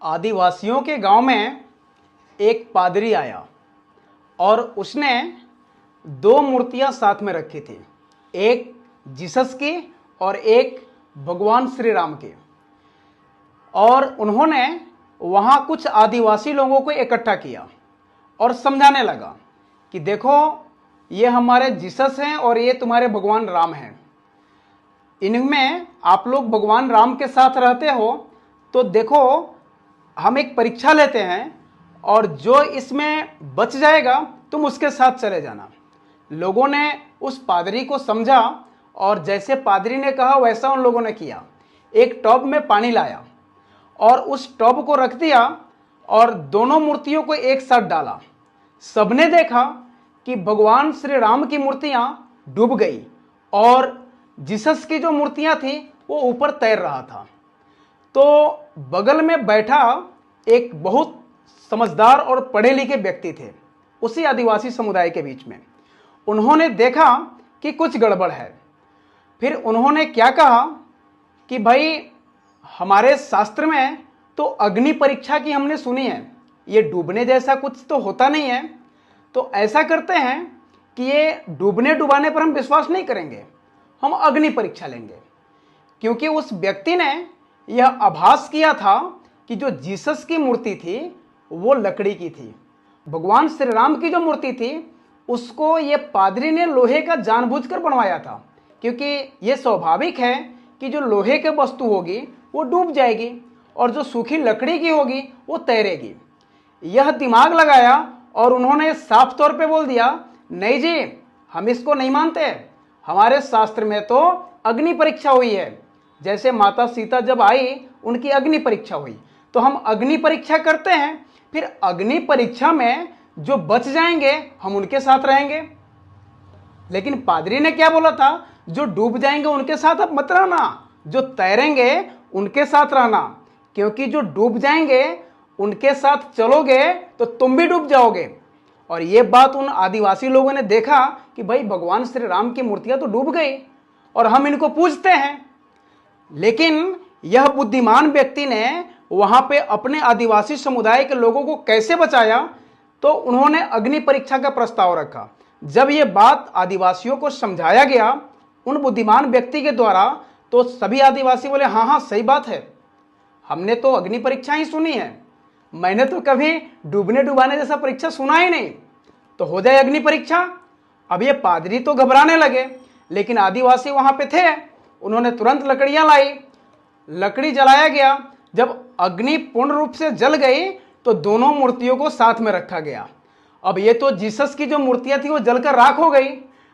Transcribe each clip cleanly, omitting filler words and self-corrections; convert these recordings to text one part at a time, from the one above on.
आदिवासियों के गांव में एक पादरी आया और उसने दो मूर्तियां साथ में रखी थी, एक जीसस की और एक भगवान श्री राम की। और उन्होंने वहां कुछ आदिवासी लोगों को इकट्ठा किया और समझाने लगा कि देखो, ये हमारे जीसस हैं और ये तुम्हारे भगवान राम हैं। इनमें आप लोग भगवान राम के साथ रहते हो तो देखो, हम एक परीक्षा लेते हैं और जो इसमें बच जाएगा तुम उसके साथ चले जाना। लोगों ने उस पादरी को समझा और जैसे पादरी ने कहा वैसा उन लोगों ने किया। एक टब में पानी लाया और उस टब को रख दिया और दोनों मूर्तियों को एक साथ डाला। सबने देखा कि भगवान श्री राम की मूर्तियां डूब गई और जीसस की जो मूर्तियां थी वो ऊपर तैर रहा था। तो बगल में बैठा एक बहुत समझदार और पढ़े लिखे व्यक्ति थे उसी आदिवासी समुदाय के बीच में। उन्होंने देखा कि कुछ गड़बड़ है। फिर उन्होंने क्या कहा कि भाई, हमारे शास्त्र में तो अग्नि परीक्षा की हमने सुनी है, ये डूबने जैसा कुछ तो होता नहीं है। तो ऐसा करते हैं कि ये डूबने डुबाने पर हम विश्वास नहीं करेंगे, हम अग्नि परीक्षा लेंगे। क्योंकि उस व्यक्ति ने यह आभास किया था कि जो जीसस की मूर्ति थी वो लकड़ी की थी, भगवान श्री राम की जो मूर्ति थी उसको ये पादरी ने लोहे का जानबूझकर बनवाया था। क्योंकि ये स्वाभाविक है कि जो लोहे की वस्तु होगी वो डूब जाएगी और जो सूखी लकड़ी की होगी वो तैरेगी। यह दिमाग लगाया और उन्होंने साफ तौर पे बोल दिया, नहीं जी, हम इसको नहीं मानते। हमारे शास्त्र में तो अग्नि परीक्षा हुई है। जैसे माता सीता जब आई उनकी अग्नि परीक्षा हुई, तो हम अग्नि परीक्षा करते हैं। फिर अग्नि परीक्षा में जो बच जाएंगे हम उनके साथ रहेंगे। लेकिन पादरी ने क्या बोला था, जो डूब जाएंगे उनके साथ अब मत रहना, जो तैरेंगे उनके साथ रहना। क्योंकि जो डूब जाएंगे उनके साथ चलोगे तो तुम भी डूब जाओगे। और ये बात उन आदिवासी लोगों ने देखा कि भाई, भगवान श्री राम की मूर्तियां तो डूब गई और हम इनको पूजते हैं। लेकिन यह बुद्धिमान व्यक्ति ने वहां पे अपने आदिवासी समुदाय के लोगों को कैसे बचाया, तो उन्होंने अग्नि परीक्षा का प्रस्ताव रखा। जब यह बात आदिवासियों को समझाया गया उन बुद्धिमान व्यक्ति के द्वारा, तो सभी आदिवासी बोले, हाँ हाँ सही बात है, हमने तो अग्नि परीक्षा ही सुनी है, मैंने तो कभी डूबने डुबाने जैसा परीक्षा सुना ही नहीं, तो हो जाए अग्नि परीक्षा। अब ये पादरी तो घबराने लगे, लेकिन आदिवासी वहां पे थे। उन्होंने तुरंत लकड़ियां लाई, लकड़ी जलाया गया। जब अग्नि पूर्ण रूप से जल गई तो दोनों मूर्तियों को साथ में रखा गया। अब ये तो जीसस की जो मूर्तियां थी वो जलकर राख हो गई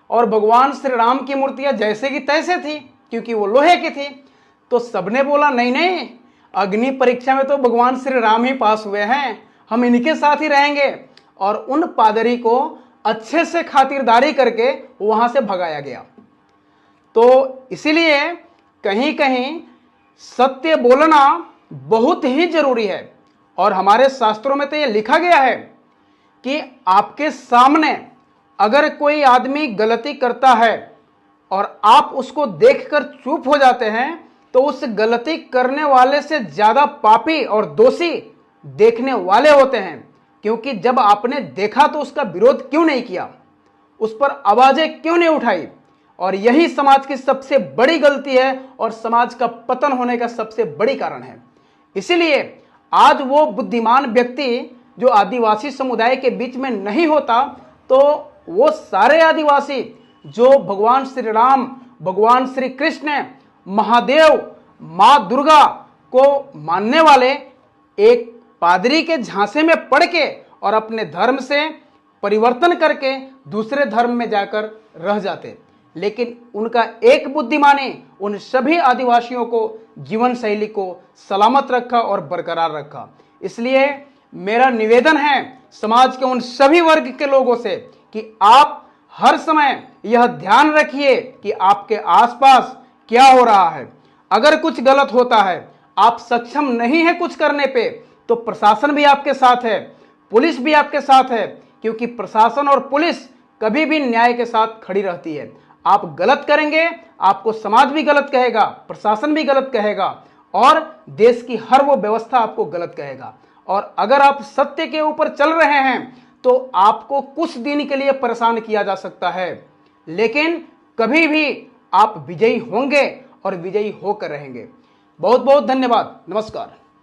और भगवान श्री राम की मूर्तियां जैसे की तैसे थी, क्योंकि वो लोहे की थी। तो सबने बोला, नहीं नहीं, अग्नि परीक्षा में तो भगवान श्री राम ही पास हुए हैं, हम इनके साथ ही रहेंगे। और उन पादरी को अच्छे से खातिरदारी करके वहां से भगाया गया। तो इसीलिए कहीं कहीं सत्य बोलना बहुत ही जरूरी है। और हमारे शास्त्रों में तो यह लिखा गया है कि आपके सामने अगर कोई आदमी गलती करता है और आप उसको देखकर चुप हो जाते हैं, तो उस गलती करने वाले से ज्यादा पापी और दोषी देखने वाले होते हैं। क्योंकि जब आपने देखा तो उसका विरोध क्यों नहीं किया, उस पर आवाजें क्यों नहीं उठाई। और यही समाज की सबसे बड़ी गलती है और समाज का पतन होने का सबसे बड़ी कारण है। इसीलिए आज वो बुद्धिमान व्यक्ति जो आदिवासी समुदाय के बीच में नहीं होता, तो वो सारे आदिवासी जो भगवान श्री राम, भगवान श्री कृष्ण, महादेव, मां दुर्गा को मानने वाले एक पादरी के झांसे में पड़ के और अपने धर्म से परिवर्तन करके दूसरे धर्म में जाकर रह जाते। लेकिन उनका एक बुद्धिमानी उन सभी आदिवासियों को जीवन शैली को सलामत रखा और बरकरार रखा। इसलिए मेरा निवेदन है समाज के उन सभी वर्ग के लोगों से कि आप हर समय यह ध्यान रखिए कि आपके आसपास क्या हो रहा है। अगर कुछ गलत होता है, आप सक्षम नहीं है कुछ करने पे, तो प्रशासन भी आपके साथ है, पुलिस भी आपके साथ है। क्योंकि प्रशासन और पुलिस कभी भी न्याय के साथ खड़ी रहती है। आप गलत करेंगे, आपको समाज भी गलत कहेगा, प्रशासन भी गलत कहेगा और देश की हर वो व्यवस्था आपको गलत कहेगा। और अगर आप सत्य के ऊपर चल रहे हैं तो आपको कुछ दिन के लिए परेशान किया जा सकता है, लेकिन कभी भी आप विजयी होंगे और विजयी होकर रहेंगे। बहुत बहुत धन्यवाद। नमस्कार।